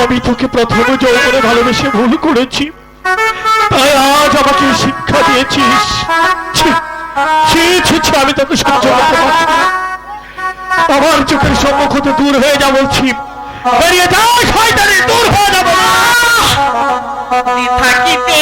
আমি তোকে প্রথম যৌবনে ভালোবেসে ভুল করেছি, তাই আজ আমাকে শিক্ষা দিয়েছিস। আমি তোকে সহ্য করতে পারছি না। আমার চোখের সম্মুখ হতে দূর হয়ে যা বলছি, বেরিয়ে যা শয়তানি, দূর হয়ে যাবো থাকিতে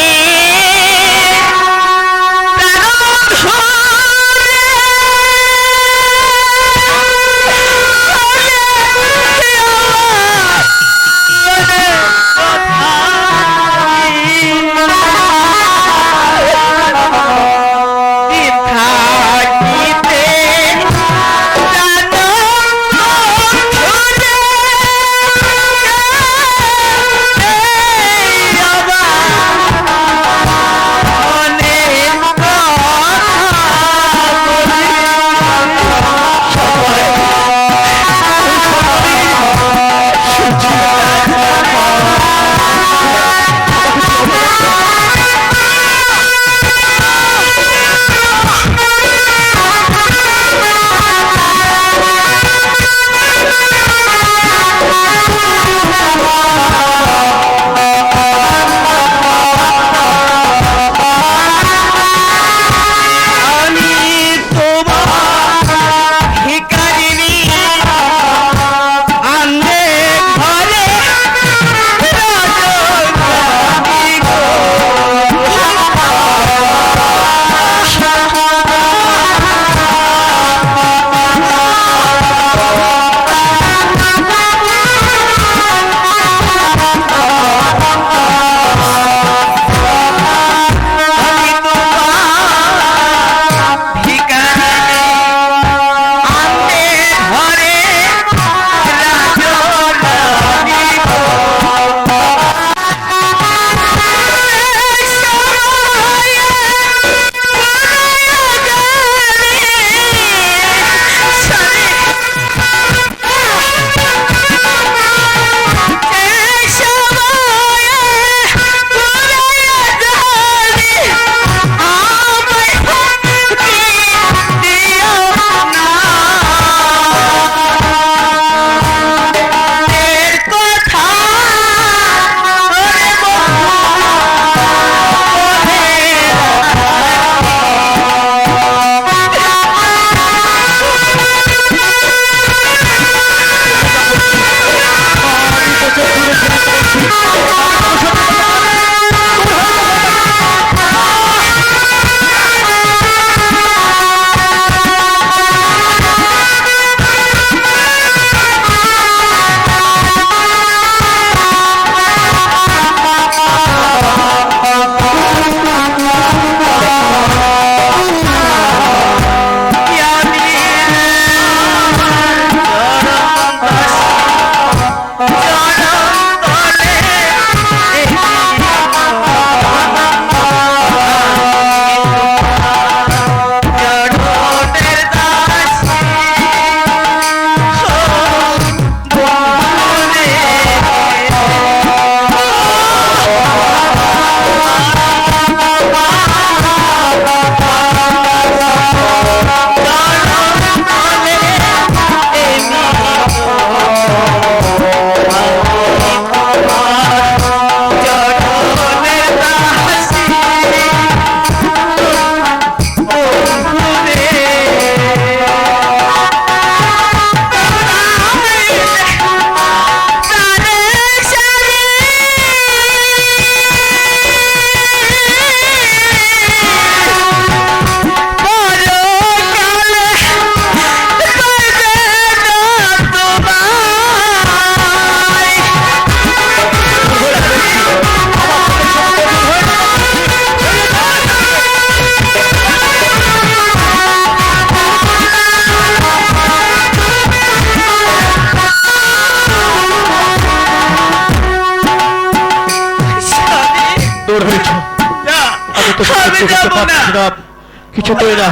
কিছুতেই না।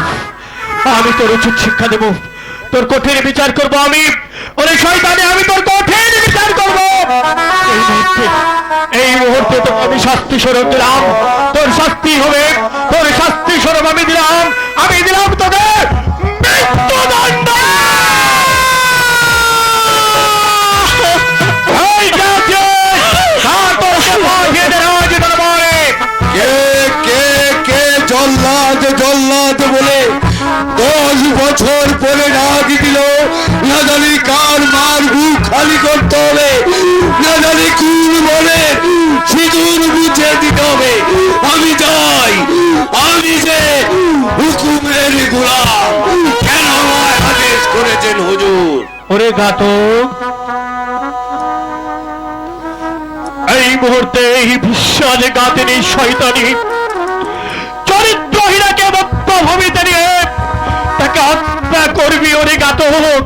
আমি তোর উচিত শিক্ষা দেব, তোর কঠিন বিচার করব। আমি ওরে শয়তানে, আমি তোর কঠিন বিচার করব। এই মুহূর্তে তো আমি শাস্তি স্বরূপ দিলাম, তোর শাস্তি হবে, তোর শাস্তি স্বরূপ আমি দিলাম তোদের মৃত্যুদণ্ড। আমি যাই, আমি যে হুকুমের গোলাম। কেন আমায় আদেশ করেছেন হুজুর? ওরে ঘাতক, এই মুহূর্তে এই বিশ্বাসঘাতিনী শয়তানি চরিত্রহীনাকে বক্ষভূমিতে নিয়ে তাকে হত্যা করবি। ওরে ঘাতক,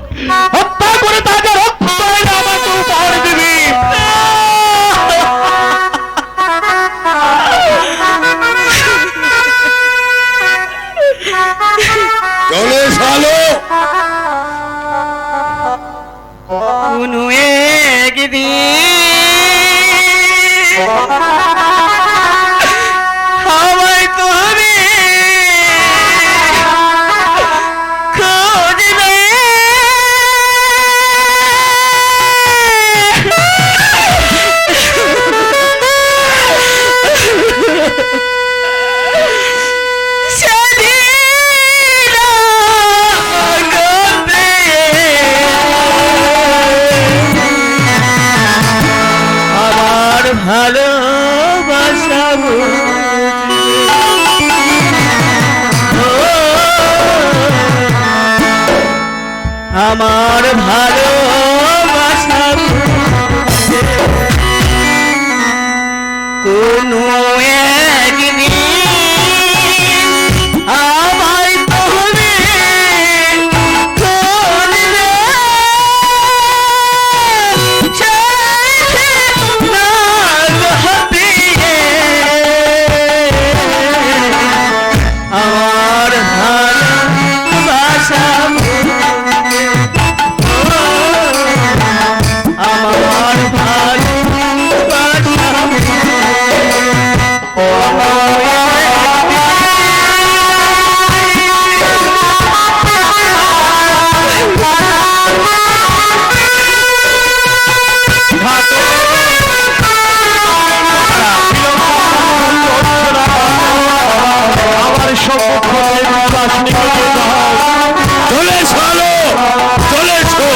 হত্যা করে তাকে রক্ত এনে আমাকে উপহার দিবি। চলে শালো। কোনো একদিন আমায় তুমি খুঁজবে, ভালোবাসা আমার ভালোবাসা কোনো একদিন আমায় তুমি খুঁজবে, আমার ভালোবাসা আমার আমার সম্মুখে চলে শালো, চলে শো।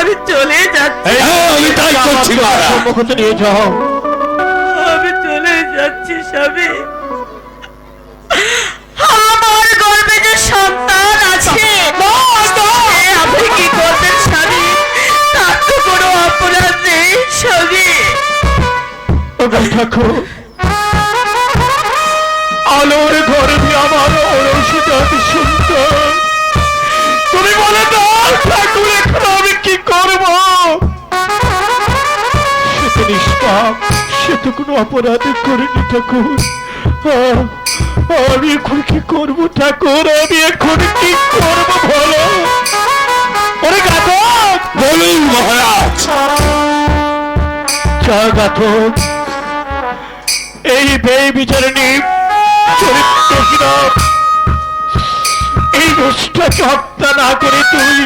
আমি চলে যাচ্ছি, আমি তাই করছি মহারাজ। সম্মুখে নিয়ে যাও। আমি চলে যাচ্ছি স্বামী। আমার গর্বে যে স্বামী ওগো ঠাকুর, আলোর গর্ভে আমার অরসিজাত সন্তান, তুমি বলে দাও ঠাকুর এখন আমি কি করব? সে তো নিষ্পাপ, সে তো কোনো অপরাধ করেনি ঠাকুর। আমি এখন কি করবো ঠাকুর? আমি এখন কি করবো বলো? ওরে ঘাতক! বলুন মহারাজ। ঘাতক, এই বেই বিচারণী চরিত্রহীন এই দুষ্টকে হত্যা না করে তুই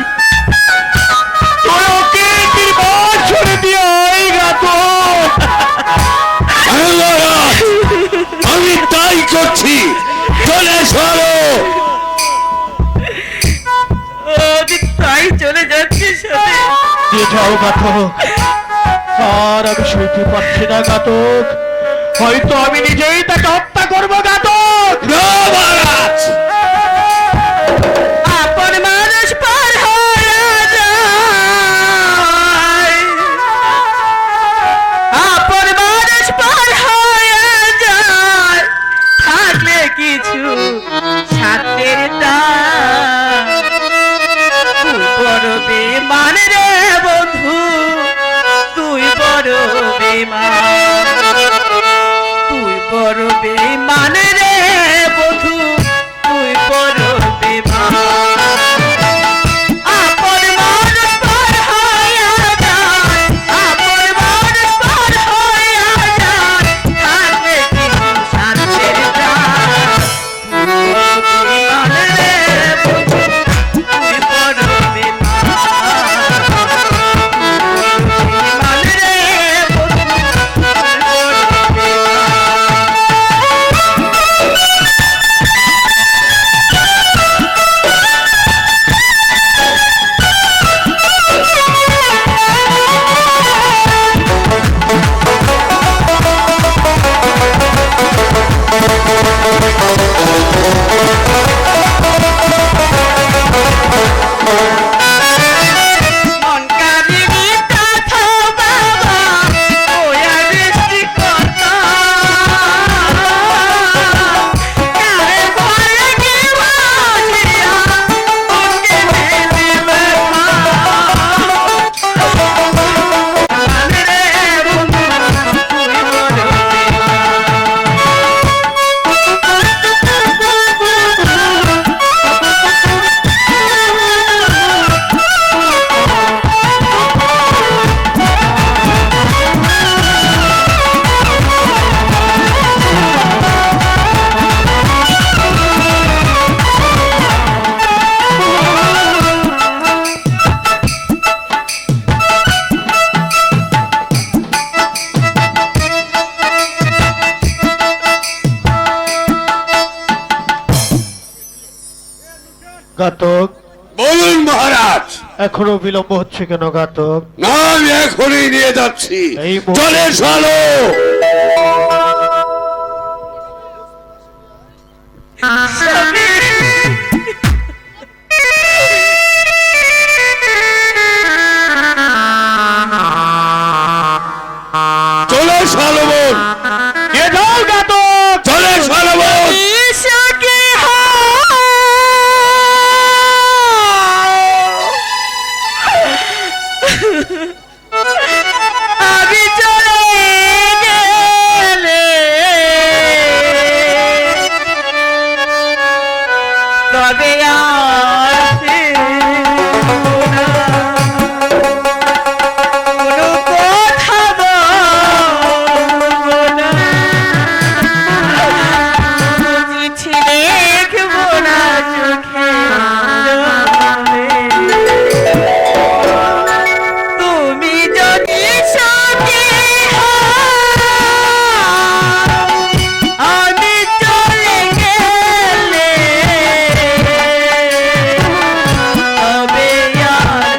ওকে নির্বাস করে দিয়ে এই ঘাতক! মহারাজ, আমি তাই করছি, চলে চলো। আমি তাই চলে যাচ্ছি স্বামী। দিয়ে যাও ঘাতক, আর আমি সইতে পারছি না ঘাতক, হয়তো আমি নিজেই তাকে হত্যা করবো ঘাতক। না মহারাজ, আপন মানুষ পার হয়ে যায়, আপন মানুষ পার হয়ে যায়, থাকলে কিছু ছাত্রের তুই বড় বেমান রে বন্ধু, তুই বড় বেমান, তুই বড় বেমান রে বন্ধু, তুই বড় বেমান। আপন মানুষ পার হইয়া যায়, আপন মানুষ পার হইয়া যায়, থাকলে কিছু শান্তির যায়। তুই বড় বেমান রে বন্ধু, তুই বড় বেমান, বেমান রে বন্ধু, তুই বড় মন কারিনি কথা বাবা, ওয়া বৃষ্টি কথা, কারে ভরে কি বাজিয়া, ওকে মেলে ব্যথা। মানে রে বন্ধু, তুই বড় ঘাতক, বলুন মহারাজ। এখনো বিলম্ব হচ্ছে কেন ঘাতক? না, আমি এখনই নিয়ে যাচ্ছি, এই মুহূর্তে- চলে চলো। চলে চলো বোন, দিয়ে যাও ঘাতক! চলে চলো বোন। ঈশাকে আমি চলে গেলে তবে আর ফিরবো না, কোনো কথা বলবো না, চিঠি লিখবো না চোখের জলে। তুমি যদি সঙ্গী হও, আমি চলে গেলে তবে আর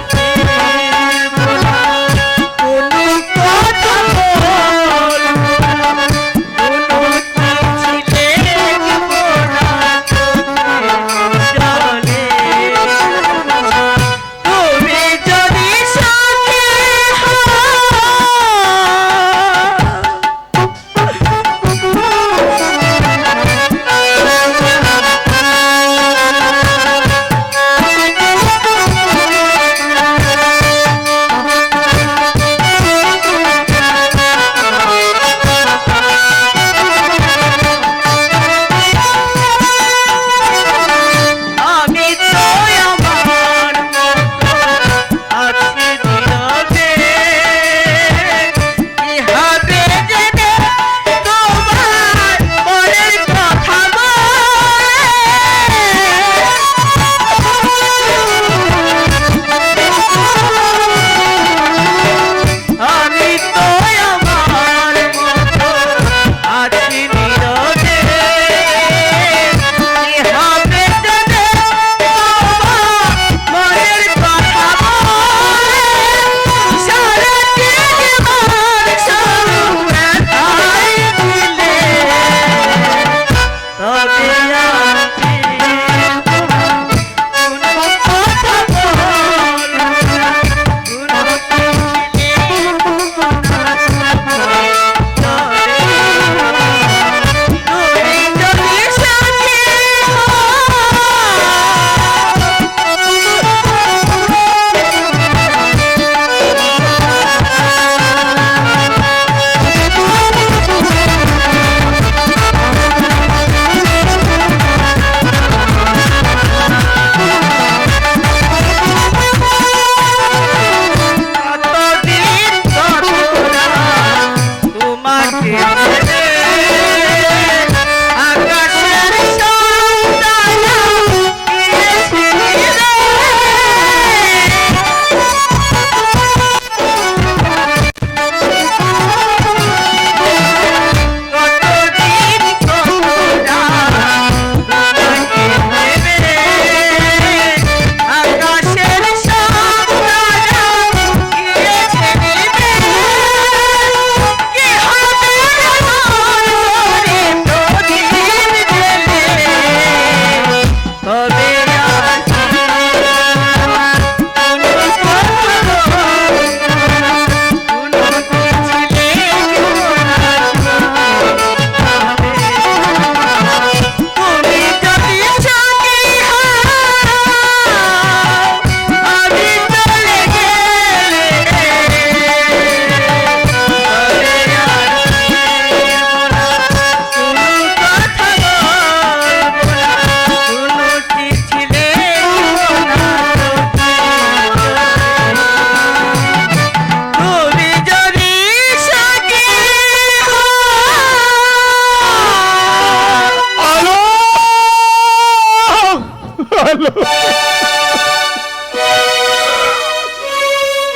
গেল,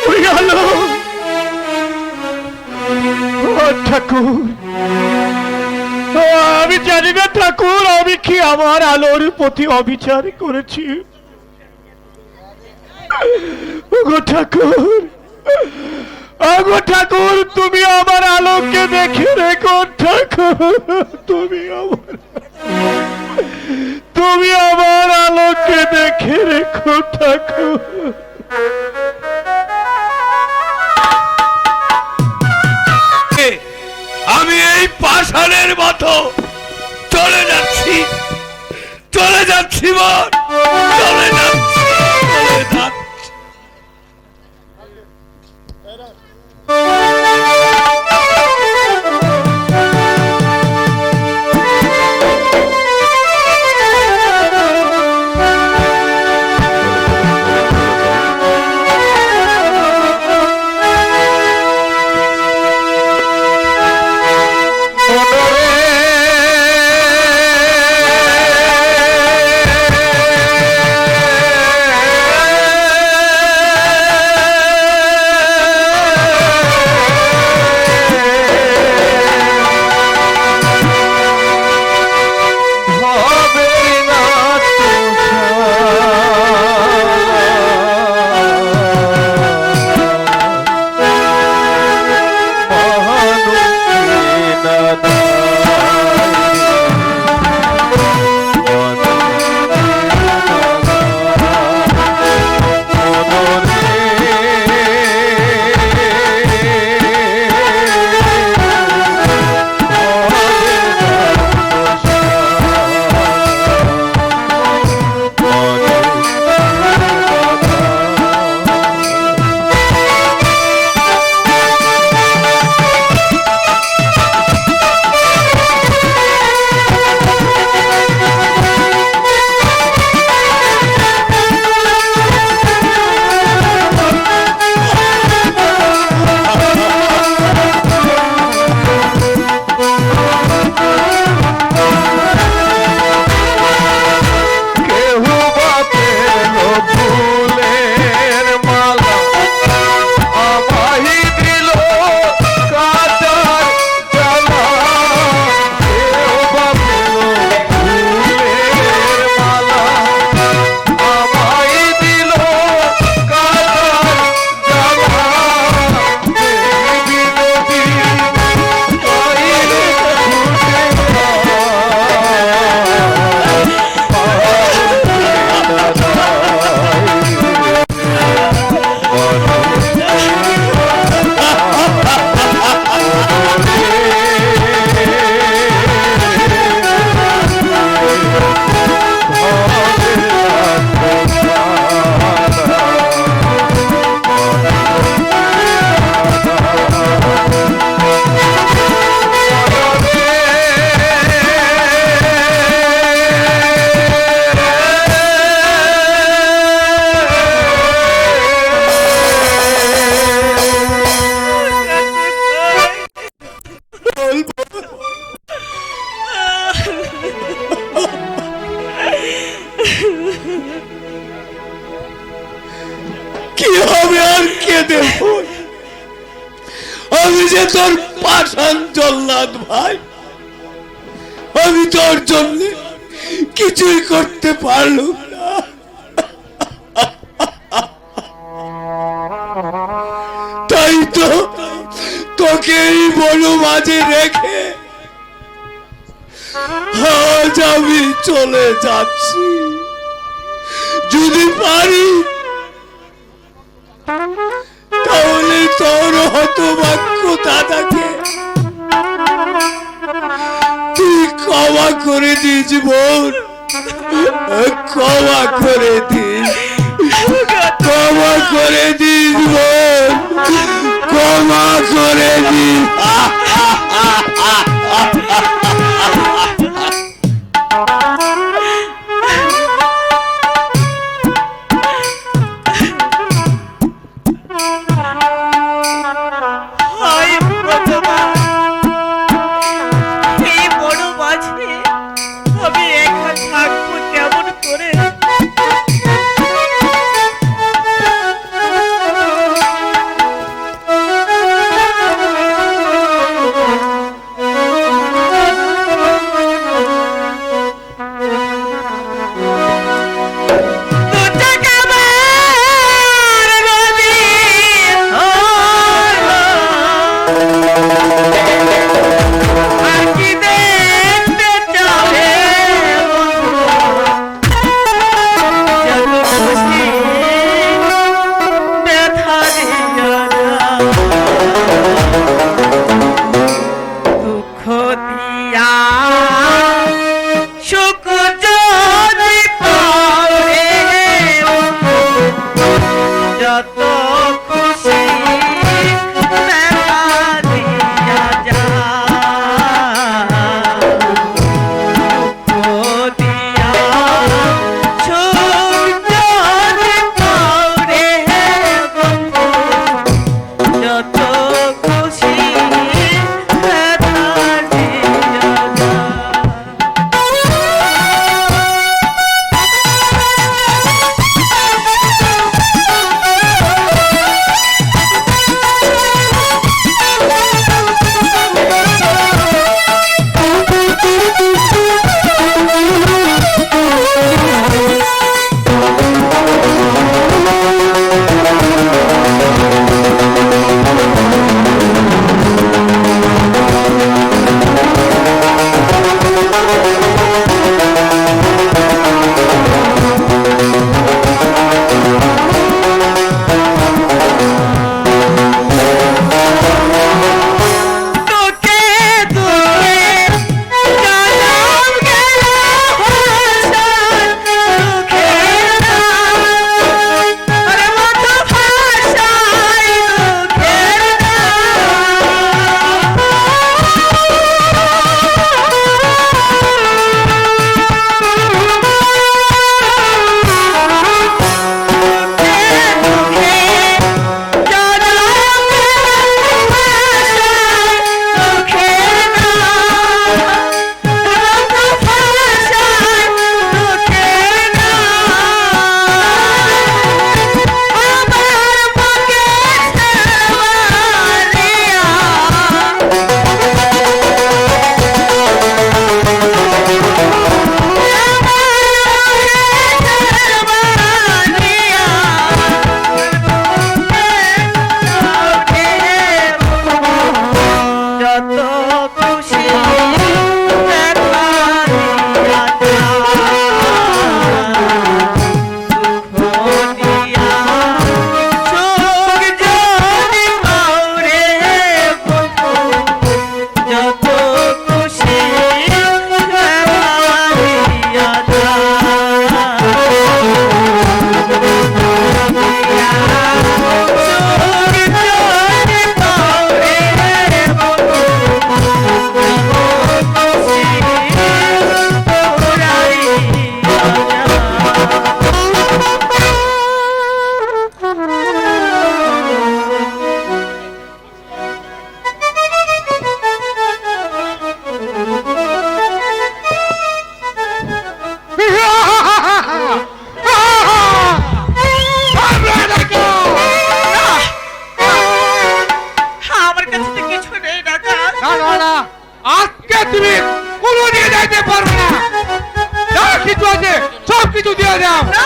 উড়ে গেল। ও ঠাকুর, আমি জানি না ঠাকুর, আমি কি আমার আলোর প্রতি অবিচার করেছি? ওগো ঠাকুর, ওগো ঠাকুর, তুমি আমার আলোকে দেখে রেখো ঠাকুর, তুমি আমার আলোকে দেখে রেখো ঠাকুর। আমি এই পাষাণের মতো চলে যাচ্ছি, চলে যাচ্ছি বল, চলে যাচ্ছি, চলে যাচ্ছি। আমি যে তোর পাষাণ জল্লাদ ভাই, আমি তোর জন্য কিছুই করতে পারলুম না। তাই তো তোকে এই বনু মাঝে রেখে আজ আমি চলে যাচ্ছি। যদি পারি তাহলে তোর হতভাগ্য দাদাকে তুই ক্ষমা করে দিস বোন, ক্ষমা করে দিস, ক্ষমা করে দিস বোন, ক্ষমা করে দিস। এই বড় মাঝে আমি একা থাকবো কেমন করে?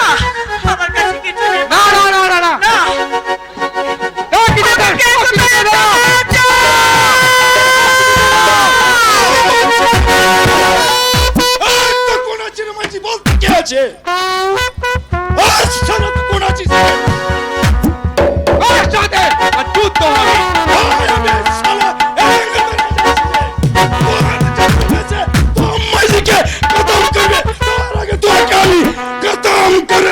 না আমার কাছে কিছু নেই না না না না না না এই কিছু দে, আমাকে কিছু দে, কোথায় না। তো কোন আছে রে মাঝি বলতে কে আছে আজ সারা তো কোন আছিস ওর সাথে আর যুদ্ধ হবে। শালা মাঝিকে খতম করবে তার আগে তোকে আমি খতম করে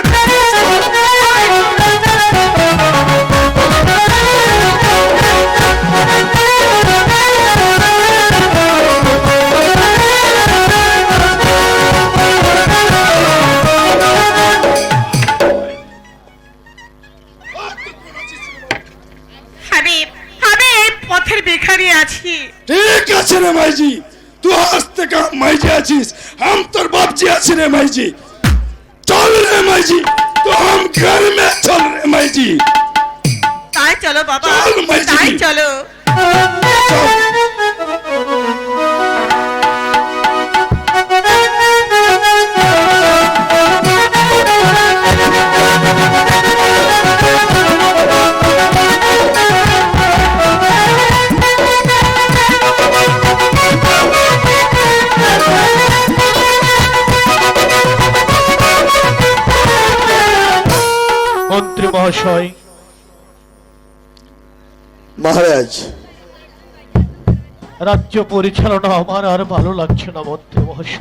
আমি আমি এই পথের ভিখারি আছি ঠিক আছে রে মাইজি তুই আজ থেকে মাইজি আছিস हम তোর বাপজি আছি রে মাইজি চল রে মাইজি তো हम घर में चल रे माइजी তাই চলো বাবা চল, মাইজি। তাই চলো চল মন্ত্রী মহাশয়, মহারাজ রাজ্য পরিচালনা আমার আর ভালো লাগছে না মন্ত্রী মহাশয়।